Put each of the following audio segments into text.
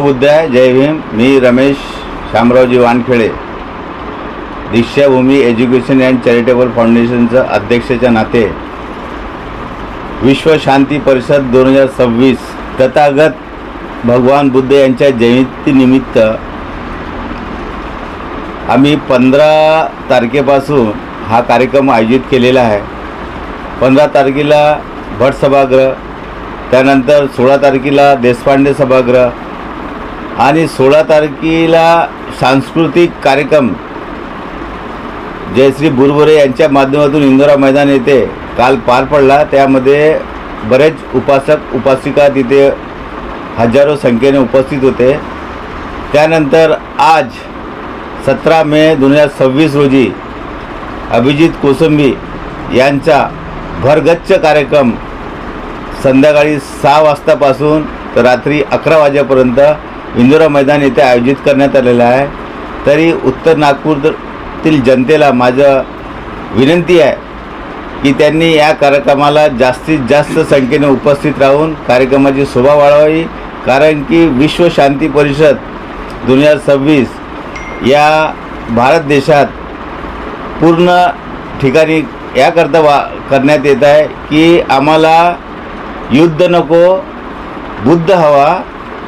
नमोबुद्धाय. जय भीम. मी Ramesh Shamraoji Wankhede, Deekshabhoomi education and charitable फाउंडेशनचा अध्यक्षाच्या नाते विश्व शांती परिषद 2026 तथागत भगवान बुद्ध यांच्या जयंतीनिमित्त आम्ही 15 तारखेपासून हा कार्यक्रम आयोजित केलेला आहे. 15 तारखेला भट सभागृह, त्यानंतर 16 तारखेला देशपांडे सभागृह आणि 16 तारखेला सांस्कृतिक कार्यक्रम जयश्री बुरबुरे यांच्या माध्यमातून इंदोरा मैदान येथे काल पार पडला. त्यामध्ये बरेच उपासक उपासिका तिथे हजारो संख्येने उपस्थित होते. त्यानंतर आज 17 मे 2026 रोजी अभिजित कोसंबी यांचा भरगच्च कार्यक्रम संध्याकाळी 6 वाजतापासून तर रात्री 11 वाजेपर्यंत इंदोरा मैदान येथे आयोजित करण्यात आलेला आहे. तरी उत्तर नागपूरतील जनतेला माझं विनंती आहे की त्यांनी या कार्यक्रमाला जास्तीत जास्त संख्येने उपस्थित राहून कार्यक्रमाची शोभा वाढवावी. कारण की विश्व शांती परिषद 2026 या भारत देशात पूर्ण ठिकाणी याकरता करण्यात येत आहे की आम्हाला युद्ध नको, बुद्ध हवा.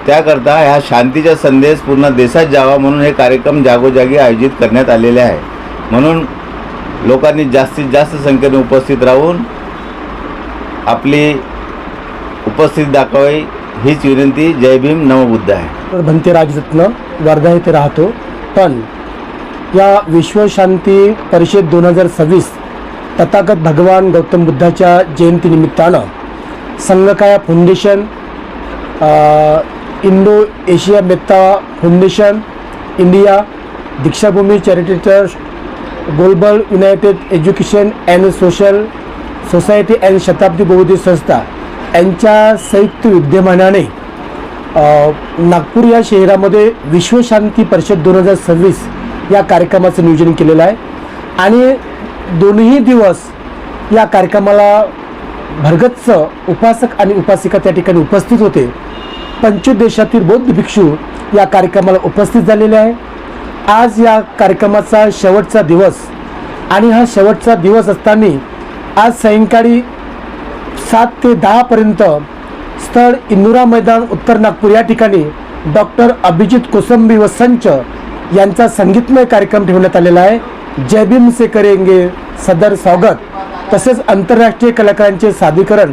त्याकरता ह्या शांतीचा संदेश पूर्ण देशात जावा म्हणून हे कार्यक्रम जागोजागी आयोजित करण्यात आलेले आहे. म्हणून लोकांनी जास्तीत जास्त संख्येने उपस्थित राहून आपली उपस्थिती दाखवावी हीच विनंती. जय भीम. नमो बुद्ध आहे. भंते राजरत्न वर्धा येथे राहतो. पण या विश्वशांती परिषद 2026 तथागत भगवान गौतम बुद्धाच्या जयंतीनिमित्तानं Sanghakaya foundation, Indo Asia Metta foundation India, Deekshabhoomi charity trust, global united education and society and शताब्दी बौद्धिक संस्था यांच्या संयुक्त विद्यमानाने नागपूर या शहरामध्ये विश्वशांती परिषद 2026 या कार्यक्रमाचं नियोजन केलेलं आहे. आणि दोन्ही दिवस या कार्यक्रमाला भरगच्च उपासक आणि उपासिका त्या ठिकाणी उपस्थित होते. 25 देशातील बौद्ध भिक्षू या कार्यक्रमाला उपस्थित झालेले आहे. आज या कार्यक्रमाचा शेवटचा दिवस आणि हा शेवटचा दिवस असताना आज सायंकाळी 7 ते 10 पर्यंत स्थळ इंदोरा मैदान उत्तर नागपूर या ठिकाणी डॉक्टर अभिजित कोसंबी व संच यांचा संगीतमय कार्यक्रम ठेवण्यात आलेला आहे. जय भीम से करेंगे सदर स्वागत. तसेच आंतरराष्ट्रीय कलाकारांचे सादरीकरण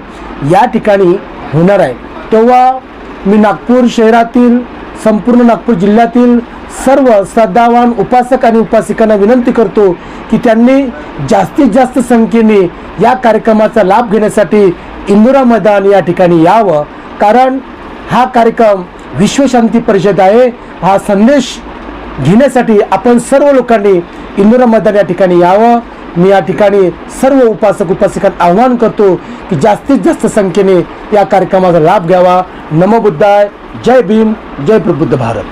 या ठिकाणी होणार आहे. तेव्हा मी नागपूर शहरातील, संपूर्ण नागपूर जिल्ह्यातील सर्व श्रद्धावान उपासक आणि उपासिकांना विनंती करतो की त्यांनी जास्तीत जास्त संख्येने या कार्यक्रमाचा लाभ घेण्यासाठी इंदोरा मैदान या ठिकाणी यावं. कारण हा कार्यक्रम विश्वशांती परिषद आहे. हा संदेश घेण्यासाठी आपण सर्व लोकांनी इंदोरा मैदान या ठिकाणी यावं. मी या ठिकाणी सर्व उपासक उपासिकांना आवाहन करतो की जास्तीत जास्त संख्येने या कार्यक्रमाचा लाभ घ्यावा. नमो बुद्धाय. जय भीम. जय प्रबुद्ध भारत.